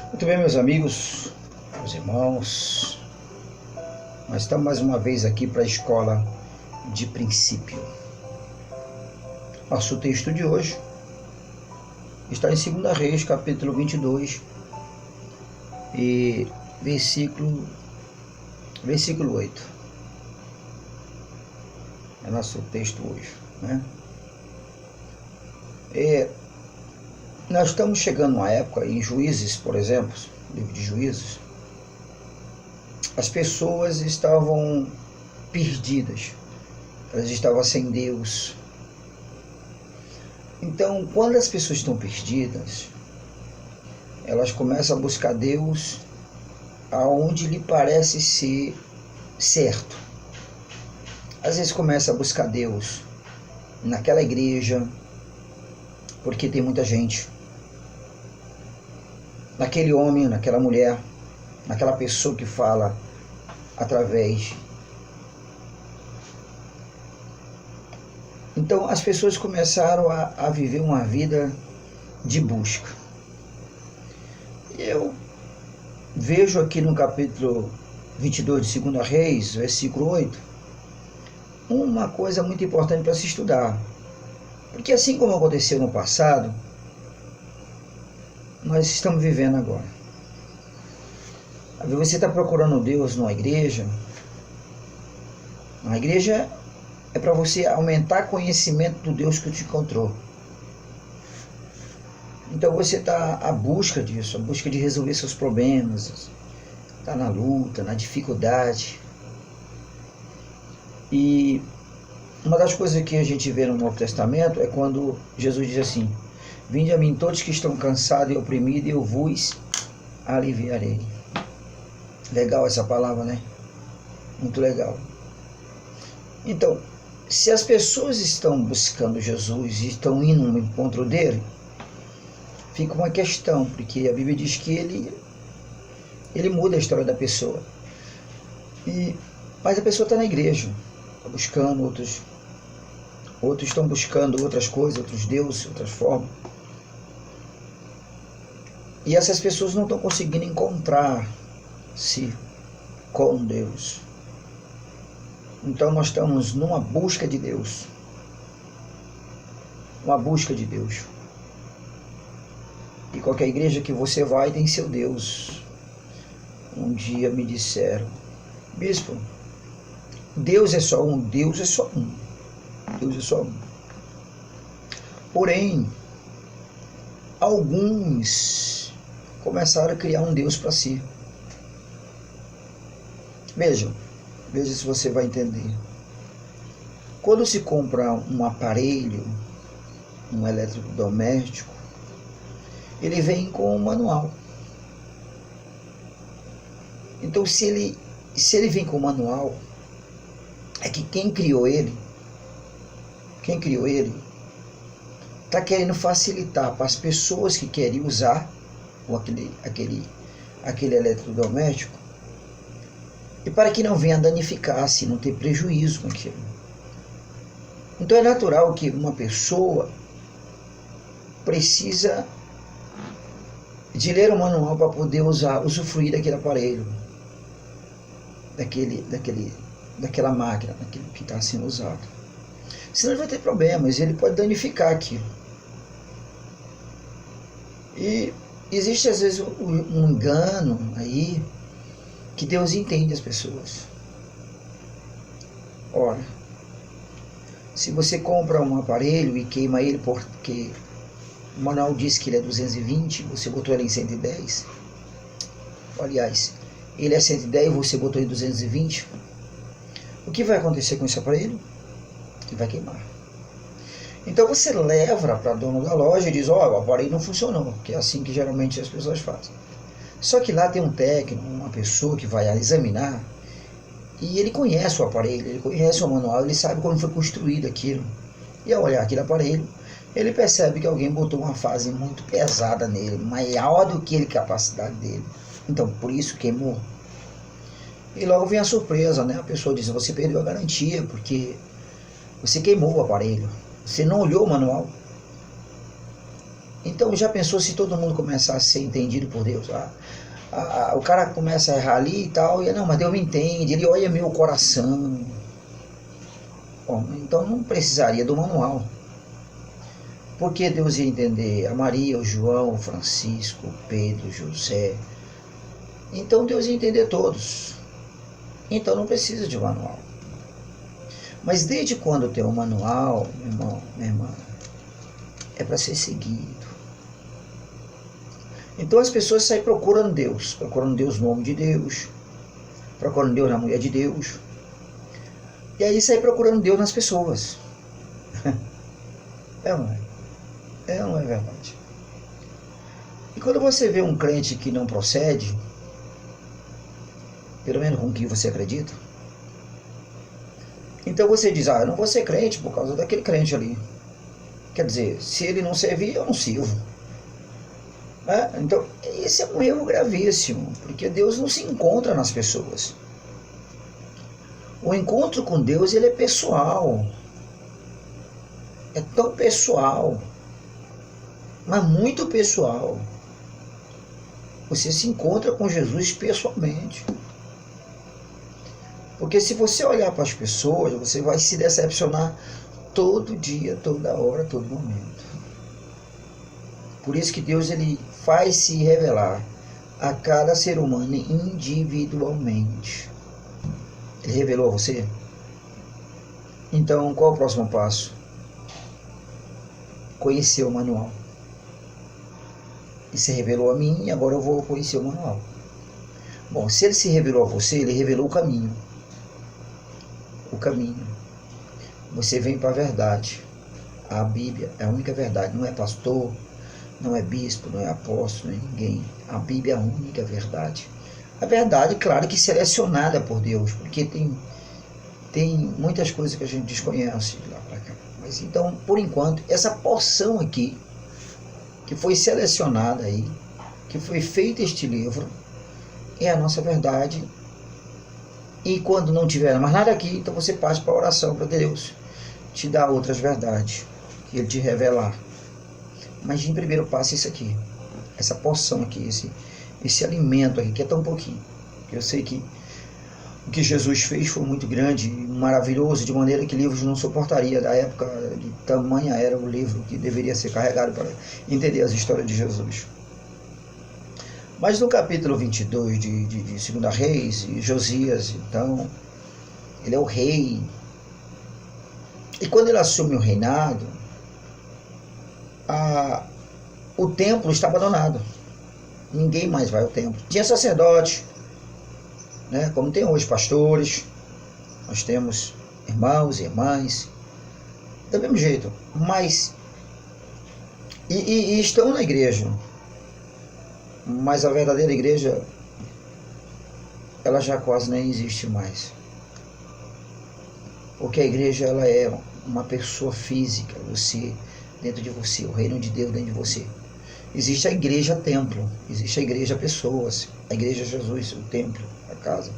Muito bem, meus amigos, meus irmãos, nós estamos mais uma vez aqui para a escola de princípio. Nosso texto de hoje está em 2 Reis, capítulo 22, e versículo 8. É nosso texto hoje, né? Nós estamos chegando a uma época, em Juízes, por exemplo, livro de Juízes, as pessoas estavam perdidas, elas estavam sem Deus. Então, quando as pessoas estão perdidas, elas começam a buscar Deus aonde lhe parece ser certo. Às vezes começa a buscar Deus naquela igreja, porque tem muita gente, naquele homem, naquela mulher, naquela pessoa que fala através. Então as pessoas começaram a viver uma vida de busca. Eu vejo aqui no capítulo 22 de 2 Reis, versículo 8, uma coisa muito importante para se estudar. Porque assim como aconteceu no passado, nós estamos vivendo agora. Às vezes você está procurando Deus numa igreja. A igreja é para você aumentar conhecimento do Deus que te encontrou. Então você está à busca disso, à busca de resolver seus problemas, está na luta, na dificuldade. E uma das coisas que a gente vê no Novo Testamento é quando Jesus diz assim: vinde a mim todos que estão cansados e oprimidos, e eu vos aliviarei. Legal essa palavra, né? Muito legal. Então, se as pessoas estão buscando Jesus e estão indo no encontro dele, fica uma questão, porque a Bíblia diz que ele muda a história da pessoa. Mas a pessoa está na igreja, está buscando outros estão buscando outras coisas, outros deuses, outras formas. E essas pessoas não estão conseguindo encontrar-se com Deus. Então nós estamos numa busca de Deus. Uma busca de Deus. E qualquer igreja que você vai tem seu Deus. Um dia me disseram: bispo, Deus é só um. Deus é só um. Deus é só um. Porém, alguns começaram a criar um Deus para si. Veja se você vai entender. Quando se compra um aparelho, um eletrodoméstico, ele vem com um manual. Então, se ele vem com o manual, é que quem criou ele está querendo facilitar para as pessoas que querem usar aquele eletrodoméstico, e para que não venha danificar-se, não ter prejuízo com aquilo. Então é natural que uma pessoa precisa de ler o manual para poder usufruir daquele aparelho, daquela máquina, daquilo que está sendo usado. Senão ele vai ter problemas, ele pode danificar aquilo. E existe às vezes um engano aí, que Deus entende as pessoas. Ora, se você compra um aparelho e queima ele porque o manual diz que ele é 220, você botou ele em 110, aliás, ele é 110 e você botou em 220, o que vai acontecer com esse aparelho? Ele vai queimar. Então você leva para o dono da loja e diz: ó, o aparelho não funcionou, que é assim que geralmente as pessoas fazem. Só que lá tem um técnico, uma pessoa que vai examinar, e ele conhece o aparelho, ele conhece o manual, ele sabe como foi construído aquilo. E ao olhar aquele aparelho, ele percebe que alguém botou uma fase muito pesada nele, maior do que a capacidade dele. Então, por isso queimou. E logo vem a surpresa, né? A pessoa diz: você perdeu a garantia, porque você queimou o aparelho, você não olhou o manual. Então já pensou se todo mundo começar a ser entendido por Deus? O cara começa a errar ali e tal, e não, mas Deus me entende, ele olha meu coração. Bom, então não precisaria do manual. Porque Deus ia entender a Maria, o João, o Francisco, o Pedro, o José. Então Deus ia entender todos. Então não precisa de manual. Mas desde quando tem um manual, meu irmão, minha irmã, é para ser seguido. Então as pessoas saem procurando Deus no homem de Deus, procurando Deus na mulher de Deus, e aí sai procurando Deus nas pessoas. É ou não é? É ou não é verdade? E quando você vê um crente que não procede, pelo menos com o que você acredita, então você diz, eu não vou ser crente por causa daquele crente ali. Quer dizer, se ele não servir, eu não sirvo. Então, esse é um erro gravíssimo, porque Deus não se encontra nas pessoas. O encontro com Deus, ele é pessoal. É tão pessoal, mas muito pessoal. Você se encontra com Jesus pessoalmente. Porque se você olhar para as pessoas, você vai se decepcionar todo dia, toda hora, todo momento. Por isso que Deus ele faz se revelar a cada ser humano individualmente. Ele revelou a você? Então, qual o próximo passo? Conhecer o manual. Ele se revelou a mim e agora eu vou conhecer o manual. Bom, se ele se revelou a você, ele revelou o caminho. O caminho. Você vem para a verdade. A Bíblia é a única verdade. Não é pastor, não é bispo, não é apóstolo, não é ninguém. A Bíblia é a única verdade. A verdade, claro que selecionada por Deus, porque tem muitas coisas que a gente desconhece de lá para cá. Mas então, por enquanto, essa porção aqui, que foi selecionada aí, que foi feito este livro, é a nossa verdade. E quando não tiver mais nada aqui, então você parte para a oração para Deus te dar outras verdades, que Ele te revelar. Mas em primeiro passo isso aqui, essa porção aqui, esse alimento aqui, que é tão pouquinho. Eu sei que o que Jesus fez foi muito grande, maravilhoso, de maneira que livros não suportaria da época, de tamanha era o livro que deveria ser carregado para entender as histórias de Jesus. Mas no capítulo 22 de 2 Reis, Josias, então, ele é o rei. E quando ele assume o reinado, o templo está abandonado. Ninguém mais vai ao templo. Tinha sacerdote, né? Como tem hoje pastores, nós temos irmãos e irmãs, do mesmo jeito, mas e estão na igreja, mas a verdadeira igreja, ela já quase nem existe mais, porque a igreja ela é uma pessoa física, você dentro de você, o reino de Deus dentro de você. Existe a igreja templo, existe a igreja pessoas, a igreja Jesus, o templo, a casa,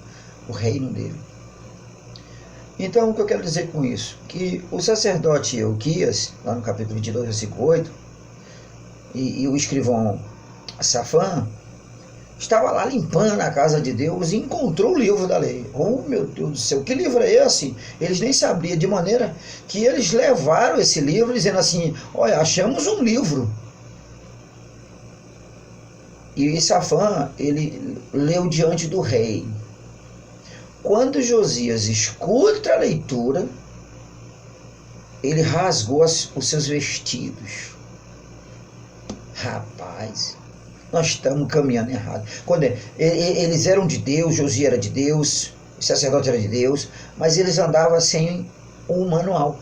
o reino dele. Então o que eu quero dizer com isso? Que o sacerdote Euquias, lá no capítulo 22, versículo 8, e o escrivão Safã, estava lá limpando a casa de Deus e encontrou o livro da lei. Oh meu Deus do céu, que livro é esse? Eles nem sabiam, de maneira que eles levaram esse livro dizendo assim, olha, achamos um livro. E Safã, ele leu diante do rei. Quando Josias escuta a leitura, ele rasgou os seus vestidos. Rapaz, nós estamos caminhando errado. Quando eles eram de Deus, Josias era de Deus, o sacerdote era de Deus, mas eles andavam sem um manual.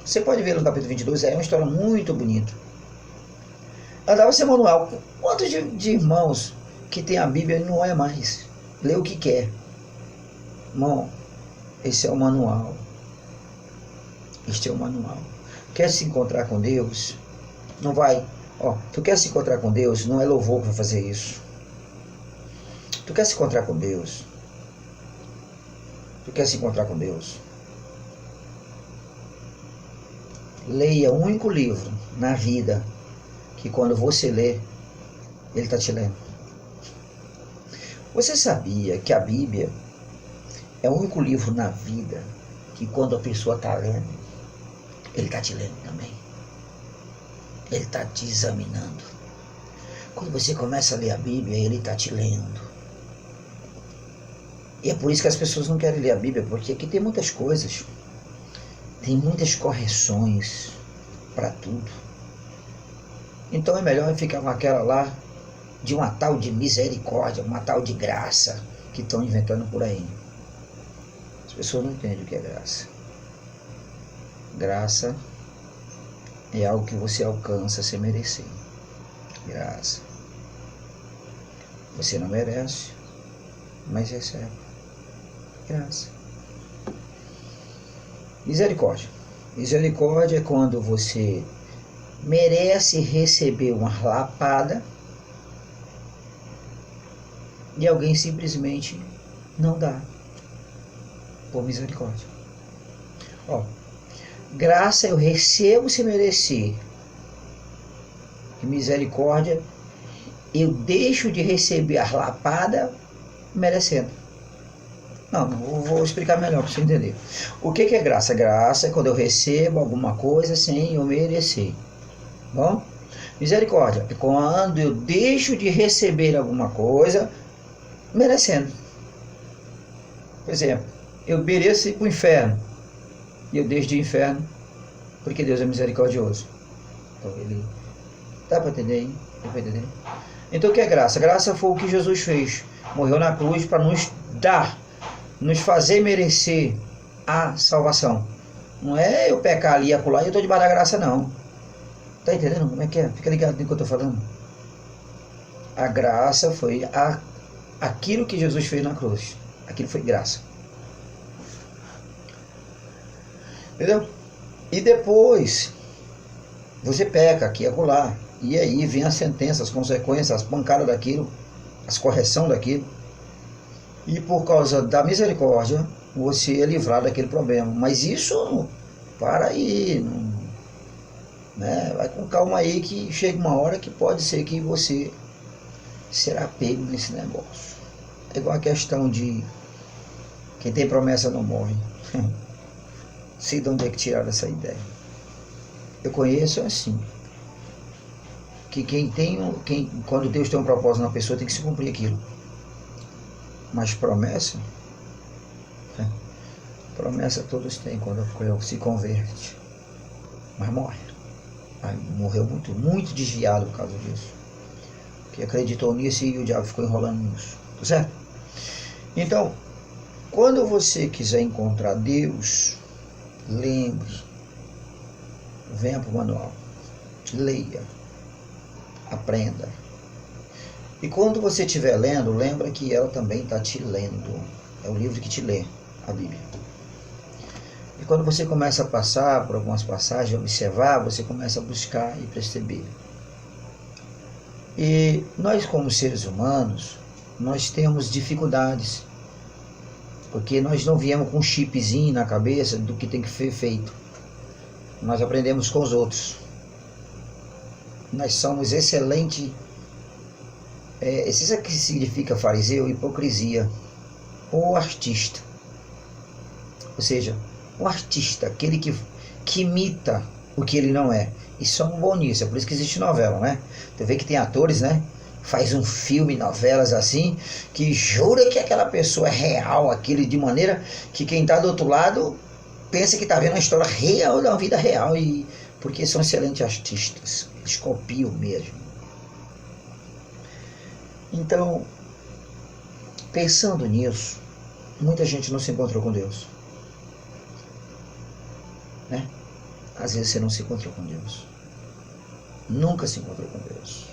Você pode ver no capítulo 22, é uma história muito bonita. Andava sem manual. Quantos de irmãos que tem a Bíblia e não é mais? Lê o que quer. Irmão, esse é o manual. Este é o manual. Quer se encontrar com Deus? Não vai. Tu quer se encontrar com Deus? Não é louvor que vai fazer isso. Tu quer se encontrar com Deus? Tu quer se encontrar com Deus? Leia um único livro na vida que quando você lê, ele está te lendo. Você sabia que a Bíblia é o único livro na vida que quando a pessoa está lendo, ele está te lendo também. Ele está te examinando. Quando você começa a ler a Bíblia, ele está te lendo. E é por isso que as pessoas não querem ler a Bíblia, porque aqui tem muitas coisas. Tem muitas correções para tudo. Então é melhor ficar com aquela lá de uma tal de misericórdia, uma tal de graça que estão inventando por aí. As pessoas não entendem o que é graça. Graça é algo que você alcança sem merecer. Graça. Você não merece, mas recebe. Graça. Misericórdia. Misericórdia é quando você merece receber uma lapada e alguém simplesmente não dá por misericórdia. Ó, graça eu recebo sem merecer. E misericórdia eu deixo de receber a lapada merecendo. Não, eu vou explicar melhor para você entender. O que é graça? Graça é quando eu recebo alguma coisa sem eu merecer. Bom? Misericórdia é quando eu deixo de receber alguma coisa merecendo. Por exemplo, eu mereço ir para o inferno e eu deixo de ir ao inferno porque Deus é misericordioso. Então ele... Dá para entender, hein? Dá para entender? Então o que é graça? Graça foi o que Jesus fez. Morreu na cruz para nos dar, nos fazer merecer a salvação. Não é eu pecar ali e acolá e eu estou debaixo da graça, não. Tá entendendo como é que é? Fica ligado no que eu estou falando. A graça foi aquilo que Jesus fez na cruz. Aquilo foi graça. Entendeu? E depois você peca aqui e acolá. E aí vem a sentença, as consequências, as pancadas daquilo, as correções daquilo. E por causa da misericórdia, você é livrado daquele problema. Mas isso, para aí, não, né? Vai com calma aí que chega uma hora que pode ser que você será pego nesse negócio. É igual a questão de quem tem promessa não morre. Sei de onde é que tiraram essa ideia. Eu conheço assim. Que quando Deus tem um propósito na pessoa, tem que se cumprir aquilo. Mas promessa, promessa todos têm quando se converte. Mas morre. Aí morreu muito desviado por causa disso. Que acreditou nisso e o diabo ficou enrolando nisso. Tá certo? Então, quando você quiser encontrar Deus, lembre, venha para o manual, leia, aprenda. E quando você estiver lendo, lembra que ela também está te lendo. É o livro que te lê, a Bíblia. E quando você começa a passar por algumas passagens, observar, você começa a buscar e perceber. E nós, como seres humanos, nós temos dificuldades. Porque nós não viemos com um chipzinho na cabeça do que tem que ser feito. Nós aprendemos com os outros. Nós somos excelentes. Isso é que significa fariseu, hipocrisia. Ou artista. Ou seja, um artista, aquele que imita o que ele não é. E somos bons nisso, é por isso que existe novela, né? Tu vê que tem atores, né? Faz um filme, novelas assim, que jura que aquela pessoa é real, aquele de maneira que quem está do outro lado pensa que está vendo a história real da vida real, e porque são excelentes artistas, eles copiam mesmo. Então, pensando nisso, muita gente não se encontrou com Deus, né? Às vezes você não se encontrou com Deus, nunca se encontrou com Deus.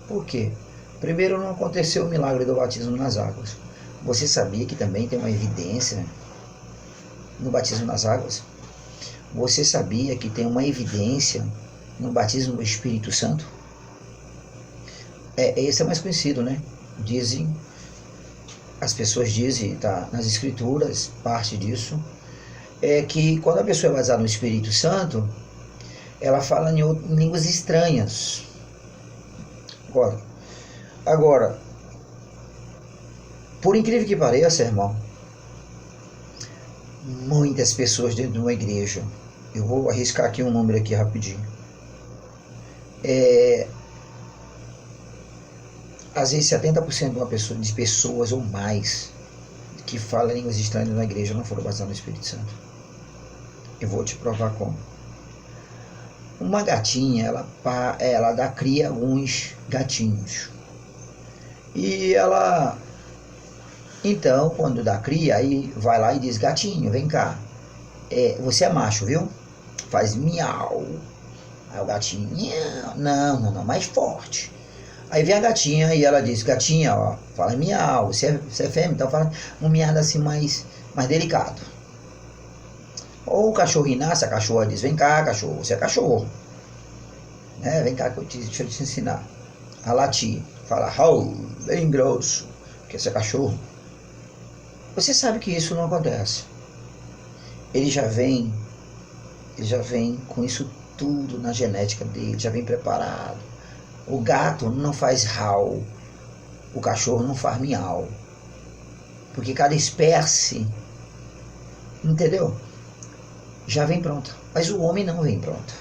Por quê? Primeiro, não aconteceu o milagre do batismo nas águas. Você sabia que também tem uma evidência no batismo nas águas? Você sabia que tem uma evidência no batismo do Espírito Santo? Esse é mais conhecido, né? As pessoas dizem, tá nas Escrituras, parte disso, é que quando a pessoa é batizada no Espírito Santo, ela fala em línguas estranhas. Agora, por incrível que pareça, irmão, muitas pessoas dentro de uma igreja, eu vou arriscar aqui um número aqui rapidinho, às vezes 70% de pessoas ou mais que falam línguas estranhas na igreja não foram batizadas no Espírito Santo. Eu vou te provar como. Uma gatinha, ela cria alguns gatinhos. E ela, então, quando dá cria, aí vai lá e diz: gatinho, vem cá, você é macho, viu? Faz miau. Aí o gatinho, não, mais forte. Aí vem a gatinha e ela diz: gatinha, ó, fala miau, você é fêmea, então fala um miado assim mais delicado. Ou o cachorrinho nasce, a cachorra diz: vem cá, cachorro, você é cachorro. Vem cá, deixa eu te ensinar a latir. Fala rau, bem grosso, porque você é cachorro. Você sabe que isso não acontece. Ele já vem com isso tudo na genética dele, já vem preparado. O gato não faz rau, o cachorro não faz miau, porque cada espécie, entendeu? Já vem pronta. Mas o homem não vem pronto.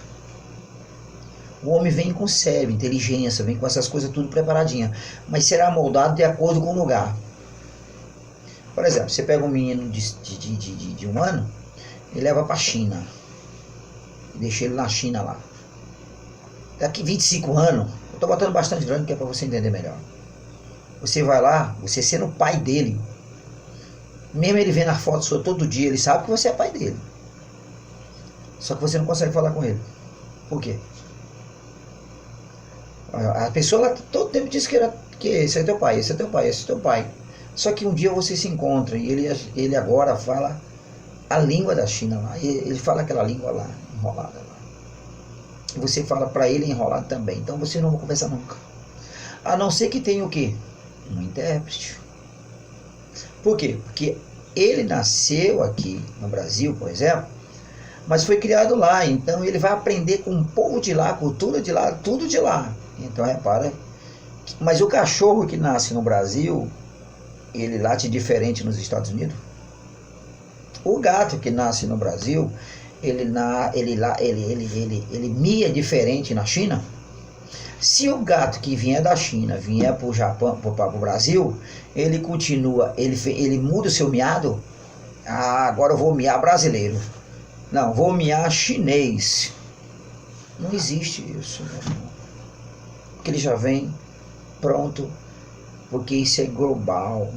O homem vem com cérebro, inteligência, vem com essas coisas tudo preparadinha, mas será moldado de acordo com o lugar. Por exemplo, você pega um menino de 1 ano e leva para a China, deixa ele na China lá. Daqui 25 anos, eu estou botando bastante grande que é para você entender melhor. Você vai lá, você sendo o pai dele, mesmo ele vendo a foto sua todo dia, ele sabe que você é pai dele. Só que você não consegue falar com ele. Por quê? A pessoa lá todo tempo diz que esse é teu pai, esse é teu pai, esse é teu pai. Só que um dia você se encontra e ele agora fala a língua da China lá. Ele fala aquela língua lá, enrolada lá. E você fala para ele enrolado também. Então você não vai conversar nunca. A não ser que tenha o quê? Um intérprete. Por quê? Porque ele nasceu aqui no Brasil, por exemplo, mas foi criado lá. Então ele vai aprender com o povo de lá, a cultura de lá, tudo de lá. Então repara. Mas o cachorro que nasce no Brasil, ele late diferente nos Estados Unidos. O gato que nasce no Brasil, ele mia diferente na China. Se o gato que vier da China vier para o Japão, para o Brasil, ele continua, ele muda o seu miado. Agora eu vou miar brasileiro. Não, vou miar chinês. Não existe isso, meu irmão. Porque ele já vem pronto, porque isso é global.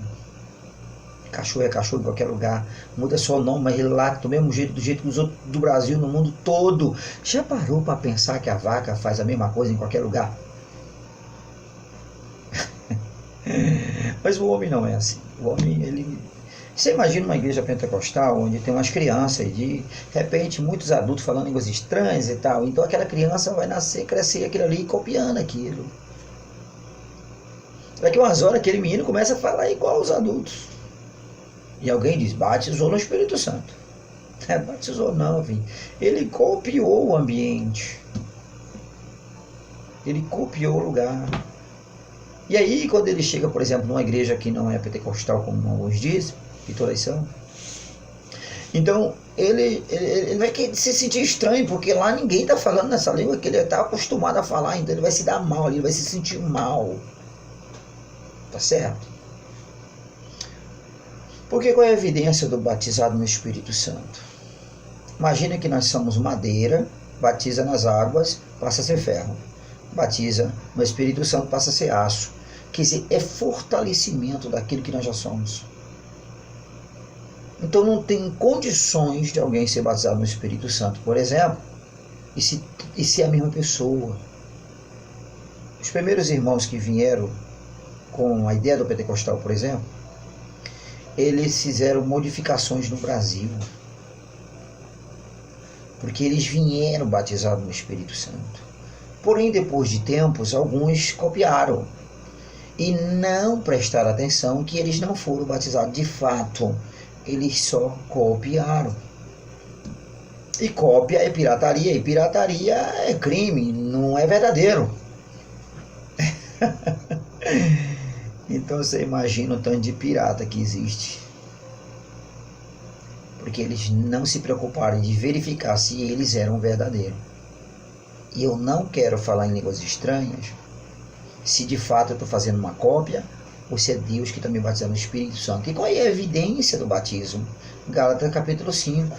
Cachorro é cachorro em qualquer lugar, muda só o nome, mas ele late do mesmo jeito, do jeito que os outros do Brasil, no mundo todo. Já parou para pensar que a vaca faz a mesma coisa em qualquer lugar? Mas o homem não é assim. O homem, ele... Você imagina uma igreja pentecostal onde tem umas crianças e de repente muitos adultos falando línguas estranhas e tal. Então aquela criança vai nascer, crescer aquilo ali, copiando aquilo. Daqui umas horas aquele menino começa a falar igual aos adultos. E alguém diz: batizou no Espírito Santo. Batizou não, filho. Ele copiou o ambiente. Ele copiou o lugar. E aí, quando ele chega, por exemplo, numa igreja que não é pentecostal, como alguns dizem, que todas são, então ele vai se sentir estranho, porque lá ninguém está falando nessa língua que ele está acostumado a falar, então ele vai se dar mal, ele vai se sentir mal. Tá certo? Porque qual é a evidência do batizado no Espírito Santo? Imagina que nós somos madeira, batiza nas águas, passa a ser ferro. Batiza no Espírito Santo, passa a ser aço. Quer dizer, é fortalecimento daquilo que nós já somos. Então não tem condições de alguém ser batizado no Espírito Santo, por exemplo, e ser a mesma pessoa. Os primeiros irmãos que vieram com a ideia do pentecostal, por exemplo, eles fizeram modificações no Brasil, porque eles vieram batizados no Espírito Santo. Porém, depois de tempos, alguns copiaram e não prestaram atenção que eles não foram batizados de fato, eles só copiaram. E cópia é pirataria, e pirataria é crime, não é verdadeiro. Então você imagina o tanto de pirata que existe. Porque eles não se preocuparam de verificar se eles eram verdadeiros. E eu não quero falar em línguas estranhas se de fato eu estou fazendo uma cópia ou se é Deus que está me batizando no Espírito Santo. E qual é a evidência do batismo? Gálatas capítulo 5,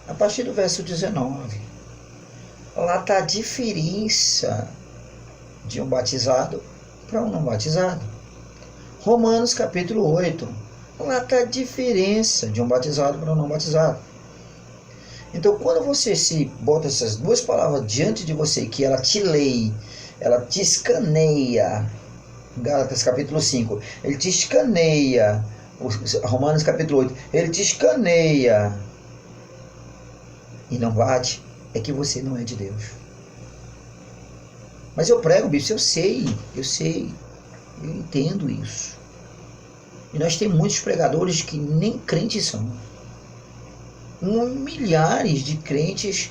a partir do verso 19. Lá está a diferença de um batizado para um não batizado. Romanos capítulo 8, lá está a diferença de um batizado para um não batizado. Então, quando você se bota essas duas palavras diante de você, que ela te lê, ela te escaneia, Gálatas capítulo 5, ele te escaneia, Romanos capítulo 8, ele te escaneia e não bate, é que você não é de Deus. Mas eu prego, bispo, eu sei, eu entendo isso. E nós temos muitos pregadores que nem crentes são. Milhares de crentes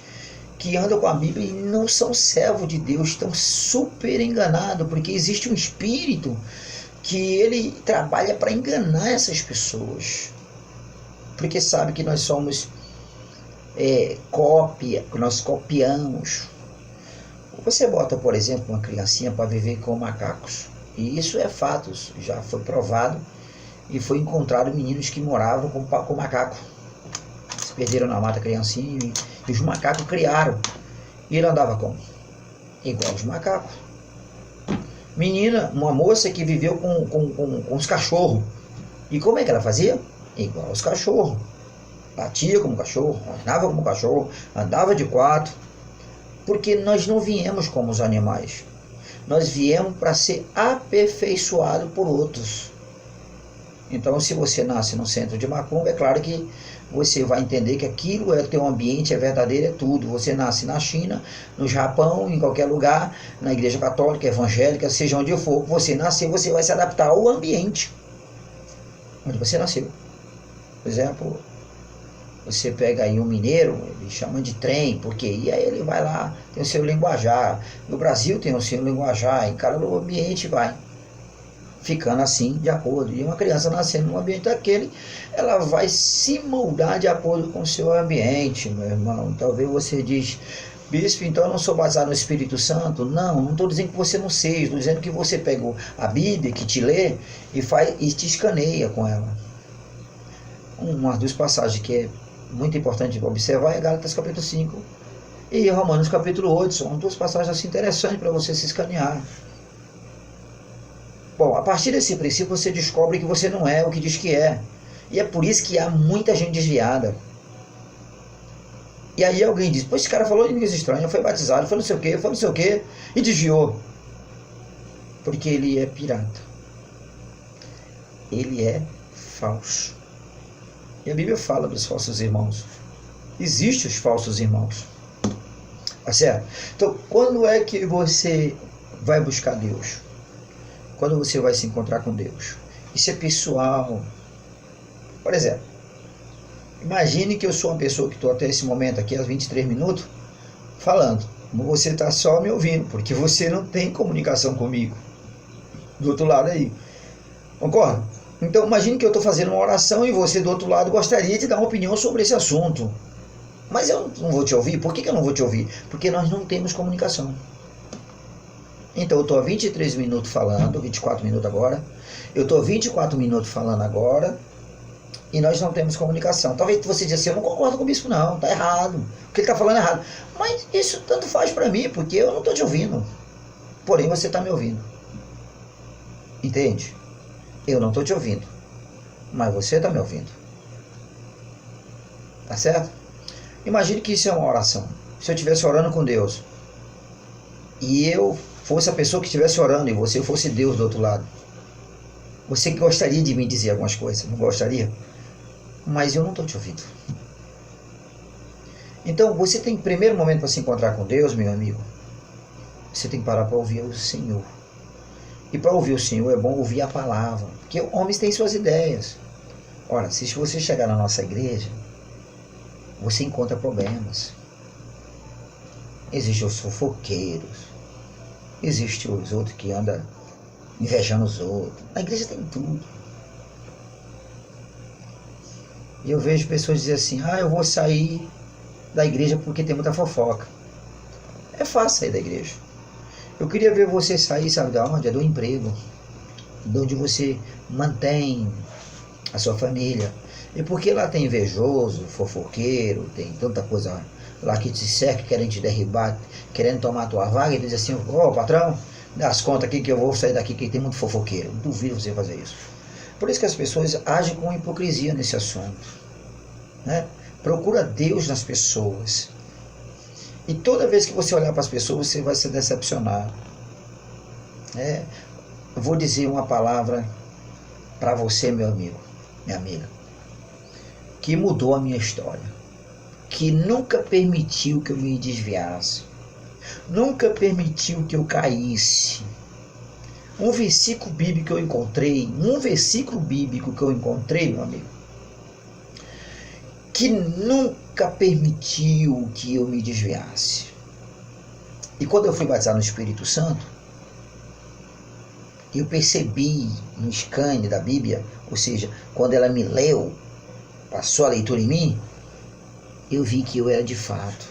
que andam com a Bíblia e não são servos de Deus, estão super enganados, porque existe um espírito que ele trabalha para enganar essas pessoas, porque sabe que nós somos cópia, que nós copiamos. Você bota, por exemplo, uma criancinha para viver com macacos, e isso é fato, já foi provado, e foi encontrado meninos que moravam com macaco. Se perderam na mata criancinha e os macacos criaram. E ele andava como? Igual os macacos. Menina, uma moça que viveu com os cachorros. E como é que ela fazia? Igual os cachorros. Batia como cachorro, andava como cachorro, andava de quatro. Porque nós não viemos como os animais. Nós viemos para ser aperfeiçoado por outros. Então, se você nasce no centro de macumba, é claro que você vai entender que aquilo é teu ambiente, é verdadeiro, é tudo. Você nasce na China, no Japão, em qualquer lugar, na igreja católica, evangélica, seja onde for, você nasceu, você vai se adaptar ao ambiente onde você nasceu. Por exemplo, você pega aí um mineiro, ele chama de trem, porque e aí ele vai lá, tem o seu linguajar. No Brasil tem o seu linguajar, em cada ambiente vai ficando assim, de acordo. E uma criança nascendo num ambiente daquele, ela vai se moldar de acordo com o seu ambiente, meu irmão. Talvez você diz, bispo, então eu não sou baseado no Espírito Santo. Não estou dizendo que você não seja, estou dizendo que você pegou a Bíblia, que te lê, e te escaneia com ela. Uma das passagens que é muito importante observar é Gálatas capítulo 5 e Romanos capítulo 8. São duas passagens assim interessantes para você se escanear. Bom, a partir desse princípio você descobre que você não é o que diz que é. E é por isso que há muita gente desviada. E aí alguém diz, pô, esse cara falou línguas estranhas, foi batizado, foi não sei o que, e desviou. Porque ele é pirata. Ele é falso. E a Bíblia fala dos falsos irmãos. Existem os falsos irmãos. Tá certo? Então, quando é que você vai buscar Deus? Quando você vai se encontrar com Deus. Isso é pessoal. Por exemplo, imagine que eu sou uma pessoa que estou até esse momento aqui, aos 23 minutos, falando. Você está só me ouvindo, porque você não tem comunicação comigo. Do outro lado aí. Concorda? Então, imagine que eu estou fazendo uma oração e você do outro lado gostaria de dar uma opinião sobre esse assunto. Mas eu não vou te ouvir. Por que eu não vou te ouvir? Porque nós não temos comunicação. Então eu estou há 23 minutos falando, 24 minutos agora. Eu estou 24 minutos falando agora e nós não temos comunicação. Talvez você diga assim, eu não concordo com o bispo não, está errado. O que ele está falando é errado. Mas isso tanto faz para mim, porque eu não estou te ouvindo. Porém você está me ouvindo. Entende? Eu não estou te ouvindo, mas você está me ouvindo. Tá certo? Imagine que isso é uma oração. Se eu estivesse orando com Deus e eu fosse a pessoa que estivesse orando e você fosse Deus do outro lado, você gostaria de me dizer algumas coisas, não gostaria? Mas eu não estou te ouvindo. Então você tem, primeiro momento para se encontrar com Deus, meu amigo, você tem que parar para ouvir o Senhor. E para ouvir o Senhor é bom ouvir a palavra, porque homens têm suas ideias. Ora, se você chegar na nossa igreja, você encontra problemas. Existem os fofoqueiros, Existe os outros que andam invejando os outros. Na igreja tem tudo. E eu vejo pessoas dizer assim, eu vou sair da igreja porque tem muita fofoca. É fácil sair da igreja. Eu queria ver você sair, sabe de onde? É do emprego. De onde você mantém a sua família. E porque lá tem invejoso, fofoqueiro, tem tanta coisa lá que te cerca, querendo te derribar, querendo tomar a tua vaga, e diz assim, patrão, dá as contas aqui que eu vou sair daqui, que tem muito fofoqueiro. Duvido você fazer isso. Por isso que as pessoas agem com hipocrisia nesse assunto. Né? Procura Deus nas pessoas. E toda vez que você olhar para as pessoas, você vai se decepcionar. Eu vou dizer uma palavra para você, meu amigo, minha amiga, que mudou a minha história, que nunca permitiu que eu me desviasse, nunca permitiu que eu caísse. Um versículo bíblico que eu encontrei, meu amigo, que nunca permitiu que eu me desviasse. E quando eu fui batizado no Espírito Santo, eu percebi no scan da Bíblia, ou seja, quando ela me leu, passou a leitura em mim, eu vi que eu era de fato.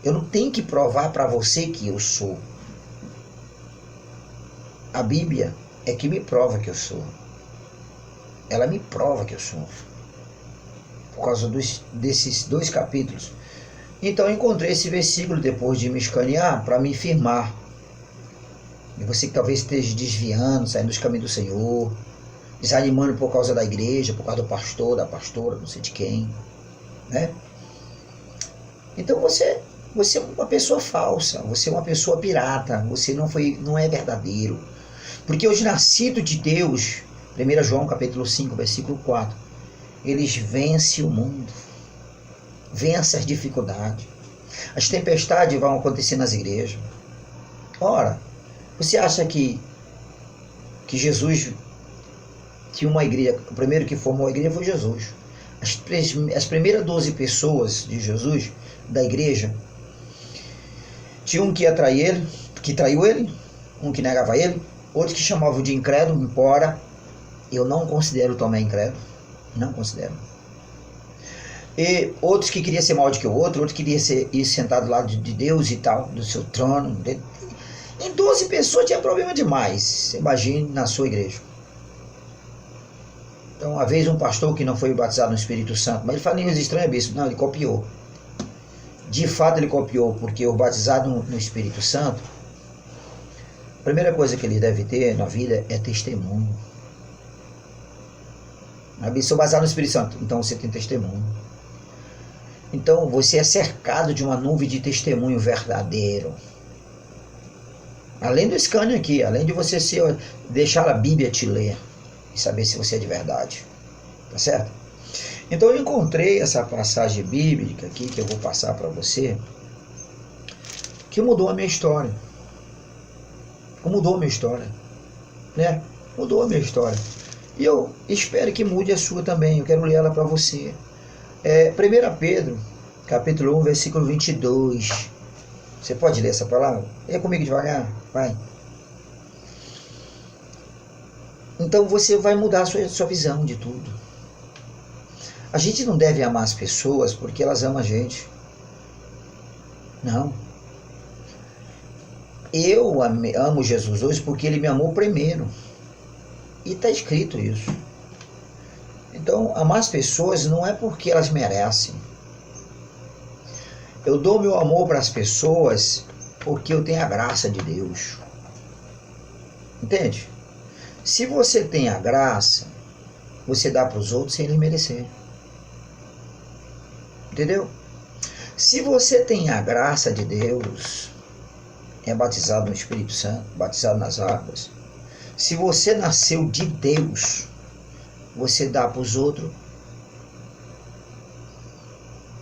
Eu não tenho que provar para você que eu sou. A Bíblia é que me prova que eu sou. Ela me prova que eu sou. Por causa desses 2 capítulos. Então eu encontrei esse versículo depois de me escanear para me firmar. E você que talvez esteja desviando, saindo dos caminhos do Senhor, desanimando por causa da igreja, por causa do pastor, da pastora, não sei de quem, né? Então você é uma pessoa falsa, você é uma pessoa pirata, você não é verdadeiro. Porque os nascidos de Deus, 1 João capítulo 5, versículo 4, eles vencem o mundo, vencem as dificuldades. As tempestades vão acontecer nas igrejas. Ora, você acha que Jesus tinha uma igreja, o primeiro que formou a igreja foi Jesus. As primeiras 12 pessoas de Jesus, da igreja, tinha um que ia trair ele, que traiu ele, um que negava ele, outro que chamavam de incrédulo, embora eu não considero também incrédulo, não considero. E outros que queriam ser maior do que o outro, outro queria ir sentado do lado de Deus e tal, do seu trono. Em 12 pessoas tinha problema demais, imagine na sua igreja. Então, uma vez um pastor que não foi batizado no Espírito Santo, mas ele fala em línguas estranhas, bispo. Não, ele copiou. De fato ele copiou, porque o batizado no Espírito Santo, a primeira coisa que ele deve ter na vida é testemunho. Sou batizado no Espírito Santo, então você tem testemunho. Então você é cercado de uma nuvem de testemunho verdadeiro. Além do escândalo aqui, além de você deixar a Bíblia te ler e saber se você é de verdade, tá certo? Então eu encontrei essa passagem bíblica aqui que eu vou passar para você, que mudou a minha história. Mudou a minha história, né? Mudou a minha história. E eu espero que mude a sua também. Eu quero ler ela para você. 1 Pedro, capítulo 1, versículo 22. Você pode ler essa palavra? Leia comigo devagar, vai. Então você vai mudar a sua visão de tudo. A gente não deve amar as pessoas porque elas amam a gente. Não. Eu amo Jesus hoje porque ele me amou primeiro. E está escrito isso. Então, amar as pessoas não é porque elas merecem. Eu dou meu amor para as pessoas porque eu tenho a graça de Deus. Entende? Se você tem a graça, você dá para os outros sem eles merecer. Entendeu? Se você tem a graça de Deus, é batizado no Espírito Santo, batizado nas águas. Se você nasceu de Deus, você dá para os outros,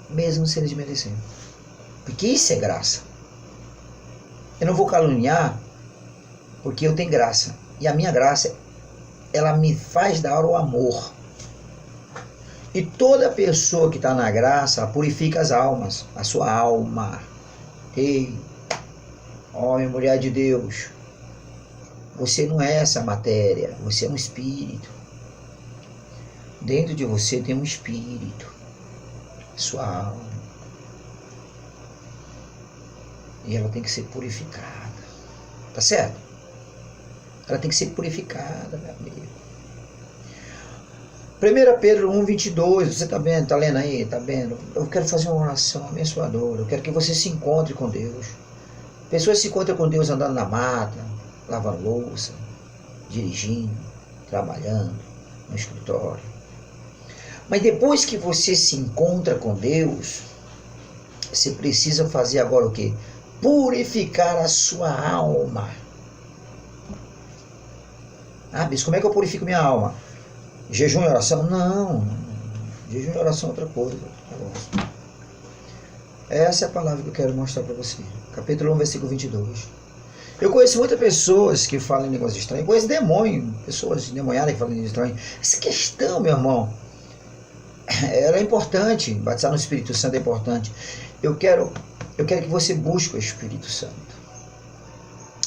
mesmo se eles merecerem. Porque isso é graça. Eu não vou caluniar, porque eu tenho graça. E a minha graça, ela me faz dar o amor. E toda pessoa que está na graça purifica as almas, a sua alma. Ei, Homem, mulher de Deus, você não é essa matéria, você é um espírito. Dentro de você tem um espírito, sua alma. E ela tem que ser purificada. Tá certo? Ela tem que ser purificada, meu amigo. 1 Pedro 1,22, você está vendo, está lendo aí, está vendo? Eu quero fazer uma oração abençoadora, eu quero que você se encontre com Deus. Pessoas se encontram com Deus andando na mata, lavando louça, dirigindo, trabalhando no escritório. Mas depois que você se encontra com Deus, você precisa fazer agora o quê? Purificar a sua alma. Ah, bispo, como é que eu purifico minha alma? Jejum e oração? Não. Jejum e oração é outra coisa. Essa é a palavra que eu quero mostrar para você. Capítulo 1, versículo 22. Eu conheço muitas pessoas que falam em línguas estranhas. Eu conheço demônio, pessoas endemoniadas que falam em línguas estranhas. Essa questão, meu irmão, ela é importante. Batizar no Espírito Santo é importante. Eu quero que você busque o Espírito Santo.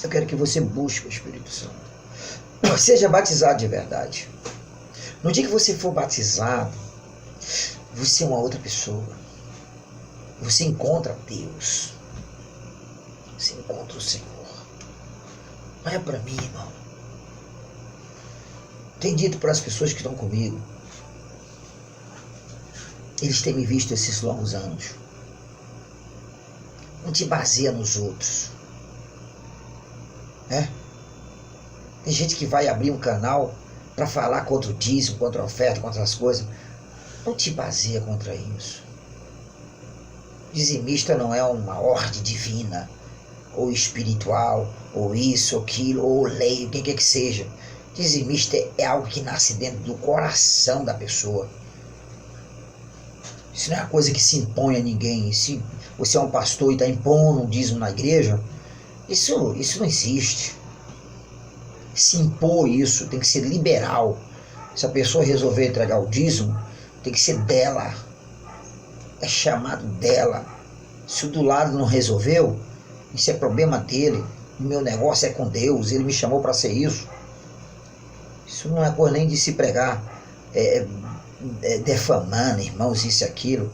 Eu quero que você busque o Espírito Santo. Seja batizado de verdade. No dia que você for batizado, você é uma outra pessoa. Você encontra Deus. Você encontra o Senhor. Olha para mim, irmão. Tenho dito para as pessoas que estão comigo. Eles têm me visto esses longos anos. Não te baseia nos outros. Tem gente que vai abrir um canal para falar contra o dízimo, contra a oferta, contra as coisas. Não te baseia contra isso. Dizimista não é uma ordem divina, ou espiritual, ou isso, ou aquilo, ou lei, o que quer que seja. Dizimista é algo que nasce dentro do coração da pessoa. Isso não é uma coisa que se impõe a ninguém. Se você é um pastor e está impondo um dízimo na igreja, isso não existe. Se impor isso, tem que ser liberal. Se a pessoa resolver entregar o dízimo, tem que ser dela. É chamado dela. Se o do lado não resolveu, isso é problema dele. O meu negócio é com Deus, ele me chamou para ser isso. Isso não é coisa nem de se pregar defamando irmãos, isso e aquilo,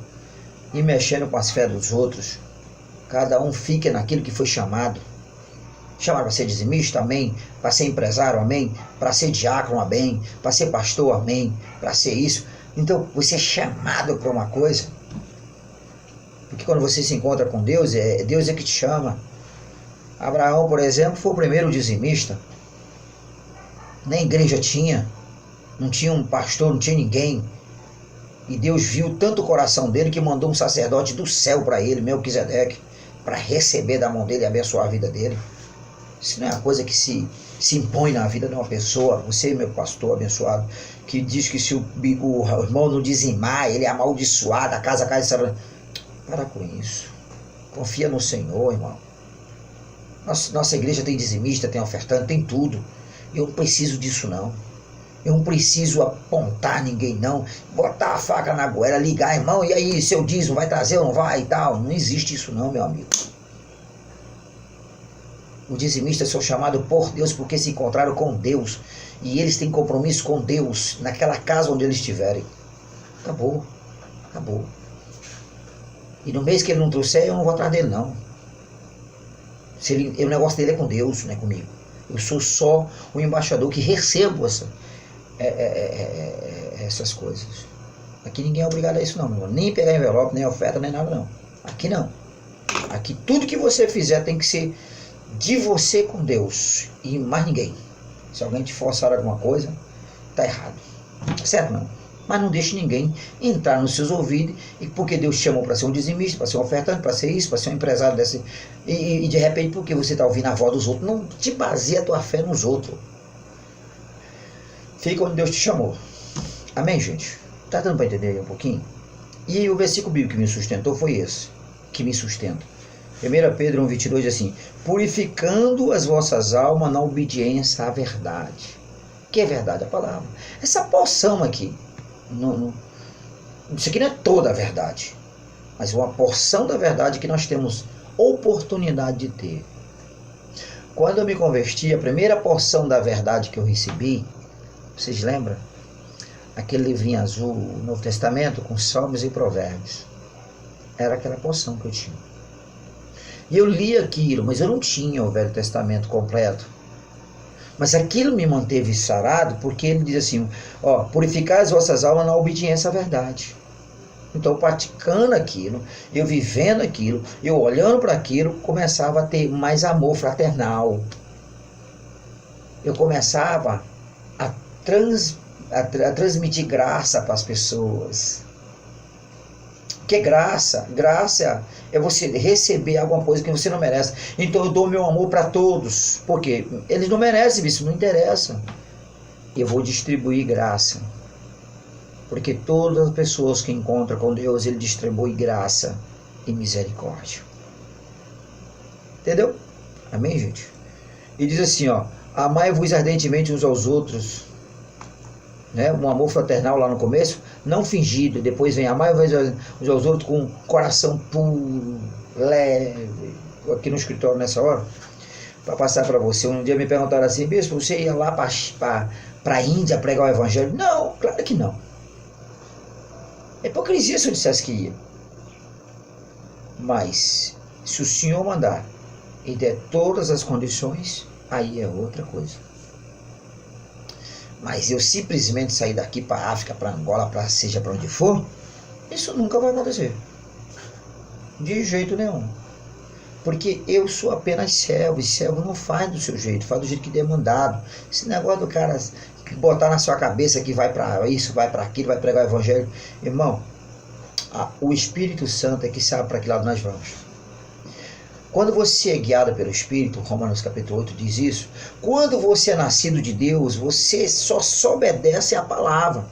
e mexendo com as fés dos outros. Cada um fica naquilo que foi chamado. Chamaram para ser dizimista, amém. Para ser empresário, amém. Para ser diácono, amém. Para ser pastor, amém. Para ser isso. Então, você é chamado para uma coisa. Porque quando você se encontra com Deus, Deus é que te chama. Abraão, por exemplo, foi o primeiro dizimista. Nem igreja tinha. Não tinha um pastor, não tinha ninguém. E Deus viu tanto o coração dele que mandou um sacerdote do céu para ele, Melquisedeque, para receber da mão dele e abençoar a vida dele. Isso não é uma coisa que se impõe na vida de uma pessoa. Você, meu pastor abençoado, que diz que se o irmão não dizimar, ele é amaldiçoado, a casa cai. Para com isso. Confia no Senhor, irmão. Nossa igreja tem dizimista, tem ofertante, tem tudo. Eu não preciso disso, não. Eu não preciso apontar ninguém, não. Botar a faca na goela, ligar, irmão, e aí, seu dízimo vai trazer ou não vai e tal. Não existe isso, não, meu amigo. Os dizimistas são chamados por Deus porque se encontraram com Deus. E eles têm compromisso com Deus naquela casa onde eles estiverem. Acabou. Acabou. E no mês que ele não trouxer, eu não vou atrás dele, não. O negócio dele é com Deus, não é comigo. Eu sou só o embaixador que recebo essas coisas. Aqui ninguém é obrigado a isso, não, meu irmão. Nem pegar envelope, nem oferta, nem nada, não. Aqui não. Aqui tudo que você fizer tem que ser de você com Deus e mais ninguém. Se alguém te forçar alguma coisa, tá errado. Certo, não? Mas não deixe ninguém entrar nos seus ouvidos, e porque Deus te chamou para ser um dizimista, para ser um ofertante, para ser isso, para ser um empresário desse, e de repente porque você está ouvindo a voz dos outros, não te baseia a tua fé nos outros. Fica onde Deus te chamou. Amém, gente? Tá dando para entender aí um pouquinho? E o versículo bíblico que me sustentou foi esse, que me sustenta. 1 Pedro 1,22 diz assim: purificando as vossas almas na obediência à verdade. Que é verdade? A palavra. Essa porção aqui, isso aqui não é toda a verdade, mas uma porção da verdade que nós temos oportunidade de ter. Quando eu me converti, a primeira porção da verdade que eu recebi, vocês lembram? Aquele livrinho azul, o Novo Testamento, com Salmos e Provérbios. Era aquela porção que eu tinha. E eu li aquilo, mas eu não tinha o Velho Testamento completo. Mas aquilo me manteve sarado, porque ele diz assim, ó, purificai as vossas almas na obediência à verdade. Então, praticando aquilo, eu vivendo aquilo, eu olhando para aquilo, começava a ter mais amor fraternal. Eu começava a transmitir graça para as pessoas. Que graça é você receber alguma coisa que você não merece. Então eu dou meu amor para todos, porque eles não merecem isso, não interessa. Eu vou distribuir graça, porque todas as pessoas que encontram com Deus, Ele distribui graça e misericórdia. Entendeu? Amém, gente? E diz assim, ó, amai-vos ardentemente uns aos outros, né? Um amor fraternal lá no começo, não fingido. Depois vem amai-vos uns aos outros com coração puro, leve. Aqui no escritório nessa hora, para passar para você. Um dia me perguntaram assim, bispo, você ia lá para a Índia pregar o evangelho? Não, claro que não. É hipocrisia se eu dissesse que ia. Mas, se o Senhor mandar e der todas as condições, aí é outra coisa. Mas eu simplesmente sair daqui para a África, para Angola, para seja para onde for, isso nunca vai acontecer. De jeito nenhum. Porque eu sou apenas servo, e servo não faz do seu jeito, faz do jeito que der mandado. Esse negócio do cara botar na sua cabeça que vai para isso, vai para aquilo, vai pregar o evangelho. Irmão, o Espírito Santo é que sabe para que lado nós vamos. Quando você é guiado pelo Espírito, Romanos capítulo 8 diz isso, quando você é nascido de Deus, você só obedece à palavra.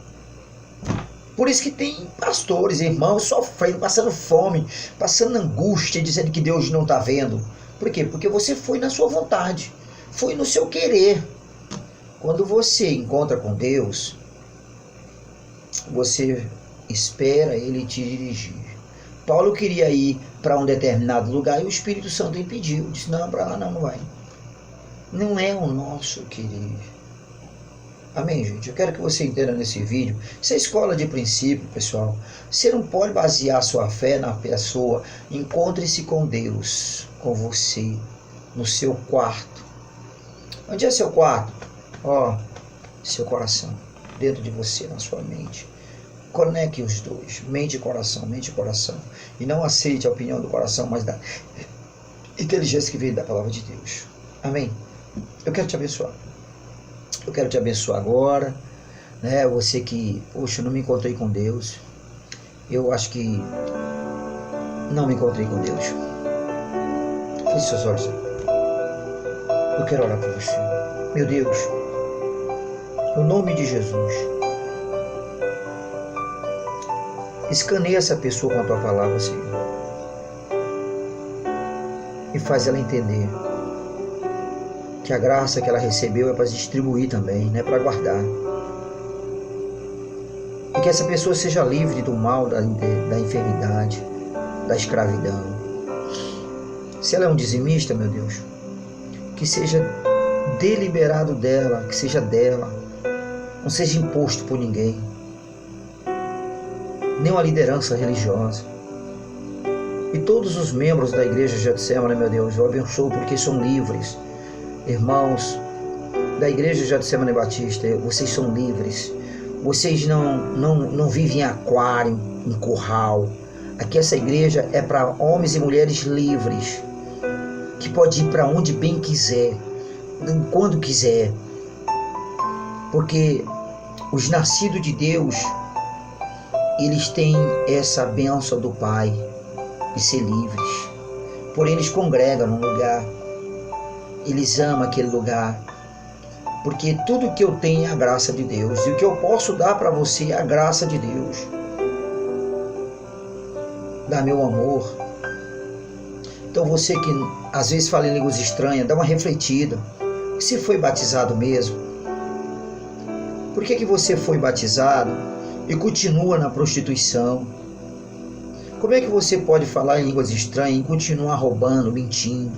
Por isso que tem pastores, irmãos, sofrendo, passando fome, passando angústia, dizendo que Deus não está vendo. Por quê? Porque você foi na sua vontade, foi no seu querer. Quando você encontra com Deus, você espera Ele te dirigir. Paulo queria ir para um determinado lugar e o Espírito Santo impediu. Disse, não, para lá não vai. Não é o nosso querer. Amém, gente? Eu quero que você entenda nesse vídeo. Isso é escola de princípio, pessoal. Você não pode basear sua fé na pessoa. Encontre-se com Deus, com você, no seu quarto. Onde é seu quarto? Ó, seu coração, dentro de você, na sua mente. Conecte os dois, mente e coração, mente e coração. E não aceite a opinião do coração, mas da inteligência que veio da palavra de Deus. Amém? Eu quero te abençoar. Eu quero te abençoar agora, né? Você que, poxa, eu não me encontrei com Deus. Eu acho que não me encontrei com Deus. Feche seus olhos. Eu quero orar por você. Meu Deus, no nome de Jesus, escaneia essa pessoa com a tua palavra, Senhor, e faz ela entender que a graça que ela recebeu é para distribuir também, não é para guardar. E que essa pessoa seja livre do mal, da enfermidade, da escravidão. Se ela é um dizimista, meu Deus, que seja deliberado dela, que seja dela, não seja imposto por ninguém, nem uma liderança religiosa. E todos os membros da igreja de Getsemane, meu Deus, eu abençoo porque são livres. Irmãos da igreja de Getsemane Batista, vocês são livres. Vocês não vivem em aquário, em curral. Aqui essa igreja é para homens e mulheres livres, que pode ir para onde bem quiser, quando quiser. Porque os nascidos de Deus, eles têm essa bênção do Pai de ser livres. Porém, eles congregam num lugar. Eles amam aquele lugar. Porque tudo que eu tenho é a graça de Deus. E o que eu posso dar para você é a graça de Deus. Dá meu amor. Então você que às vezes fala em línguas estranhas, dá uma refletida. Você foi batizado mesmo? Por que você foi batizado e continua na prostituição? Como é que você pode falar em línguas estranhas e continuar roubando, mentindo,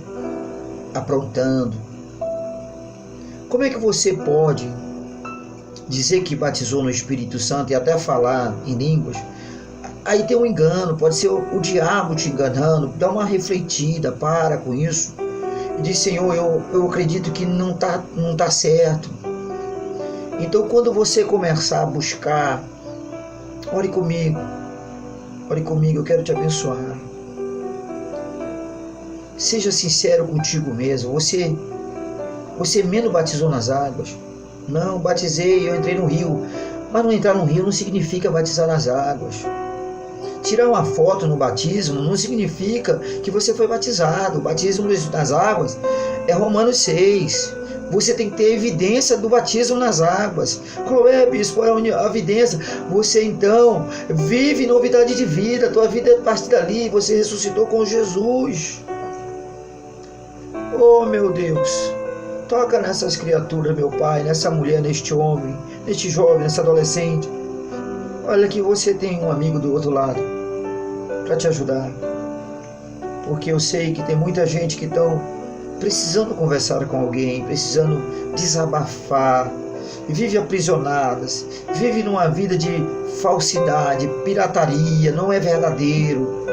aprontando, Como é que você pode dizer que batizou no Espírito Santo e até falar em línguas? Aí tem um engano, pode ser o diabo te enganando. Dá uma refletida, para com isso. E diz: Senhor, eu acredito que não tá certo. Então, quando você começar a buscar, ore comigo, eu quero te abençoar. Seja sincero contigo mesmo. Você menos batizou nas águas? Não, batizei, eu entrei no rio. Mas não entrar no rio não significa batizar nas águas. Tirar uma foto no batismo não significa que você foi batizado. O batismo nas águas é Romanos 6. Você tem que ter evidência do batismo nas águas. Qual é, bispo? É a evidência. Você então vive novidade de vida. Tua vida é a partir dali. Você ressuscitou com Jesus. Oh, meu Deus. Toca nessas criaturas, meu Pai, nessa mulher, neste homem, neste jovem, nessa adolescente. Olha que você tem um amigo do outro lado para te ajudar. Porque eu sei que tem muita gente que estão precisando conversar com alguém, precisando desabafar, vive aprisionadas, vive numa vida de falsidade, pirataria, não é verdadeiro,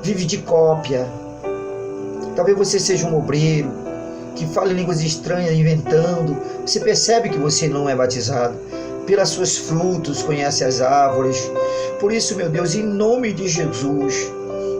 vive de cópia. Talvez você seja um obreiro que fala em línguas estranhas, inventando. Você percebe que você não é batizado. Pelas suas frutos conhece as árvores. Por isso, meu Deus, em nome de Jesus,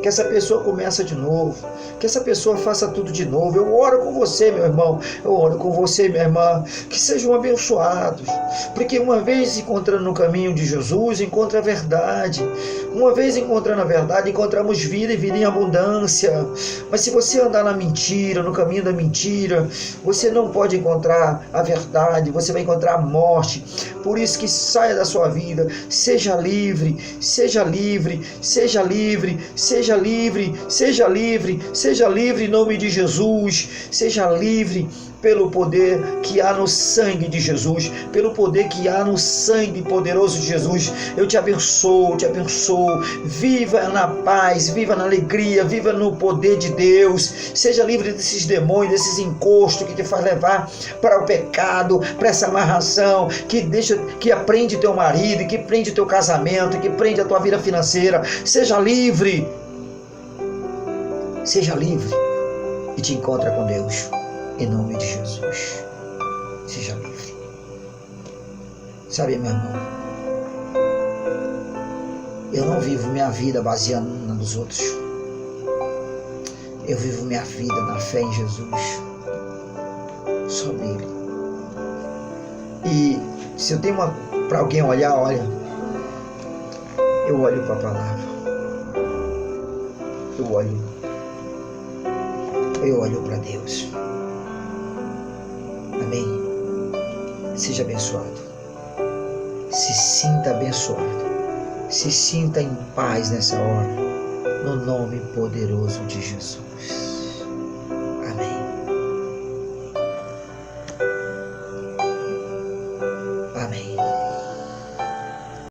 que essa pessoa comece de novo, que essa pessoa faça tudo de novo. Eu oro com você, meu irmão, eu oro com você, minha irmã, que sejam abençoados, porque uma vez encontrando no caminho de Jesus, encontra a verdade. Uma vez encontrando a verdade, encontramos vida e vida em abundância. Mas se você andar na mentira, no caminho da mentira, você não pode encontrar a verdade, você vai encontrar a morte. Por isso que saia da sua vida, seja livre, seja livre, seja livre, seja livre, seja livre, seja livre em nome de Jesus, seja livre pelo poder que há no sangue de Jesus, pelo poder que há no sangue poderoso de Jesus. Eu te abençoo, viva na paz, viva na alegria, viva no poder de Deus, seja livre desses demônios, desses encostos que te faz levar para o pecado, para essa amarração, que aprende teu marido, que prende teu casamento, que prende a tua vida financeira. Seja livre e te encontra com Deus. Em nome de Jesus, seja livre. Sabe, meu irmão, eu não vivo minha vida baseando na dos outros. Eu vivo minha vida na fé em Jesus, só nele. E se eu tenho para alguém olhar, olha, eu olho para a palavra. Eu olho para Deus. Amém? Seja abençoado. Se sinta abençoado. Se sinta em paz nessa hora. No nome poderoso de Jesus.